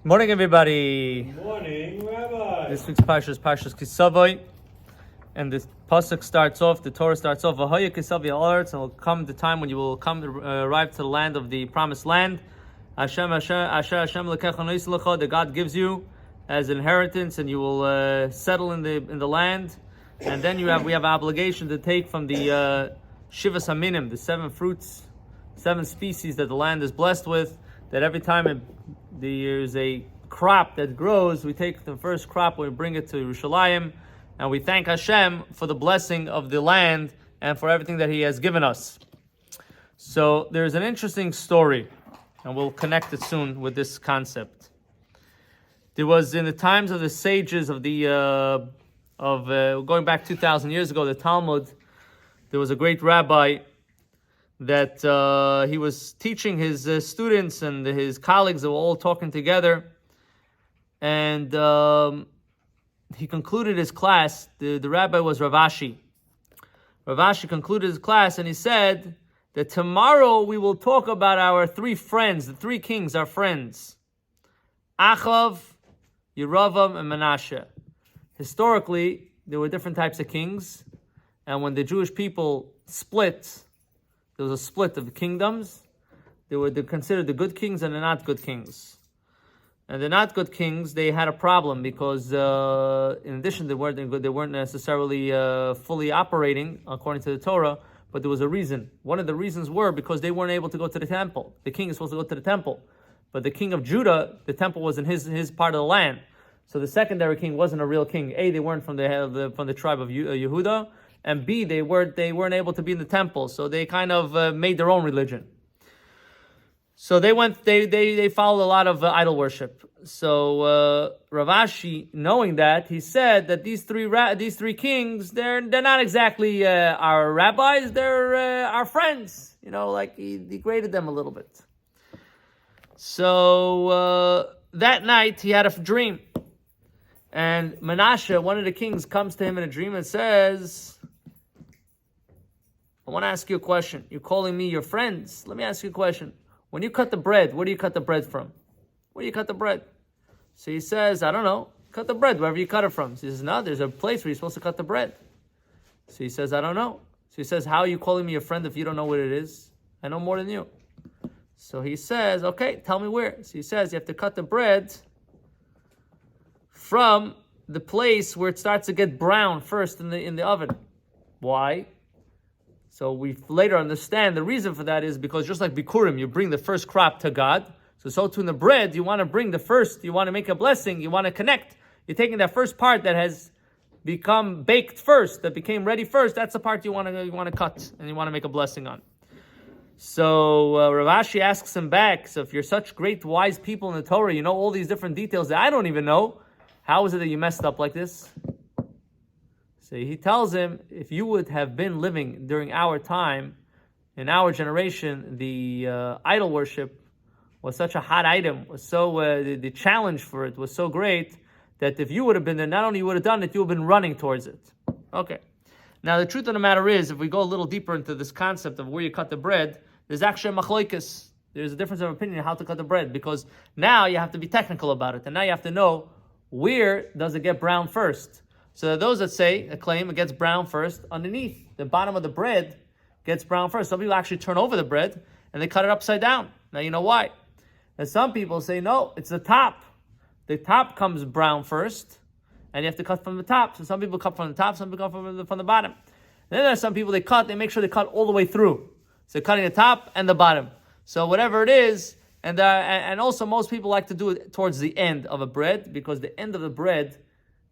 Morning, everybody. Morning, Rabbi. This week's Parsha is Parshas Ki Tavo, and the pasuk starts off. The Torah starts off. V'haya ki Tavo ha'aretz, and will come the time when you will arrive to the land of the promised land. Hashem lekecha noislecha, that God gives you as inheritance, and you will settle in the land. And then we have an obligation to take from the Shivas Haminim, the 7 fruits, 7 species that the land is blessed with. That every time there's a crop that grows, we take the first crop, we bring it to Yerushalayim, and we thank Hashem for the blessing of the land and for everything that He has given us. So there's an interesting story, and we'll connect it soon with this concept. There was in the times of the sages of going back 2,000 years ago, the Talmud. There was a great rabbi that he was teaching his students, and his colleagues that were all talking together. And he concluded his class. The rabbi was Rav Ashi. Rav Ashi concluded his class, and he said that tomorrow we will talk about our 3 friends, the 3 kings, our friends. Achav, Yeravam, and Menashe. Historically, there were different types of kings. And when the Jewish people split, there was a split of the kingdoms. They're considered the good kings and the not good kings. And the not good kings, they had a problem because, in addition, they weren't necessarily fully operating according to the Torah, but there was a reason. One of the reasons were because they weren't able to go to the temple. The king is supposed to go to the temple, but the king of Judah, the temple was in his part of the land. So the secondary king wasn't a real king. A, they weren't from the tribe of Yehuda. And B, they weren't able to be in the temple, so they kind of made their own religion. So they followed a lot of idol worship. So Rav Ashi, knowing that, he said that these three kings, they're not exactly our rabbis, they're our friends. Like he degraded them a little bit. So that night he had a dream, and Menashe, one of the kings, comes to him in a dream and says, I want to ask you a question. You're calling me your friends. Let me ask you a question. When you cut the bread, where do you cut the bread from? Where do you cut the bread? So he says, I don't know. Cut the bread wherever you cut it from. So he says, no, there's a place where you're supposed to cut the bread. So he says, I don't know. So he says, how are you calling me your friend if you don't know what it is? I know more than you. So he says, okay, tell me where. So he says, you have to cut the bread from the place where it starts to get brown first in the oven. Why? So we later understand the reason for that is because just like Bikurim, you bring the first crop to God. So too in the bread, you want to bring the first, you want to make a blessing, you want to connect. You're taking that first part that has become baked first, that became ready first, that's the part you want to cut and you want to make a blessing on. So Rav Ashi asks him back, so if you're such great wise people in the Torah, you know all these different details that I don't even know, how is it that you messed up like this? So he tells him, if you would have been living during our time, in our generation, the idol worship was such a hot item, was so the challenge for it was so great that if you would have been there, not only you would have done it, you would have been running towards it. Okay. Now the truth of the matter is, if we go a little deeper into this concept of where you cut the bread, there's actually a machloikis. There's a difference of opinion on how to cut the bread, because now you have to be technical about it, and now you have to know where does it get brown first. So those that claim it gets brown first underneath. The bottom of the bread gets brown first. Some people actually turn over the bread and they cut it upside down. Now you know why. And some people say, no, it's the top. The top comes brown first, and you have to cut from the top. So some people cut from the top, some people cut from the bottom. And then there are some people, they make sure they cut all the way through. So cutting the top and the bottom. So whatever it is, and also most people like to do it towards the end of a bread, because the end of the bread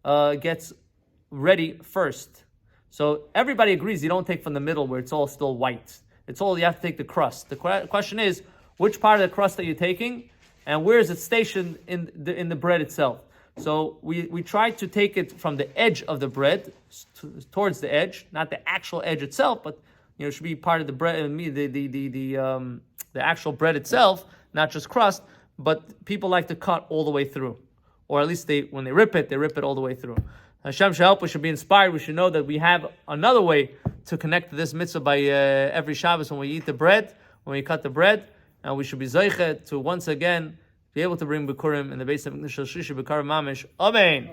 gets ready first. So everybody agrees you don't take from the middle where it's all still white. You have to take the crust. The question is, which part of the crust are you taking, and where is it stationed in the bread itself? So we try to take it from the edge of the bread towards the edge, not the actual edge itself, but it should be part of the bread, the actual bread itself, not just crust. But people like to cut all the way through, or at least when they rip it all the way through. Hashem should help. We should be inspired. We should know that we have another way to connect to this mitzvah by every Shabbos when we eat the bread, when we cut the bread, and we should be zeiche to once again be able to bring Bikurim in the base of Mikdash Shlishi B'Kar Mamish. Amen.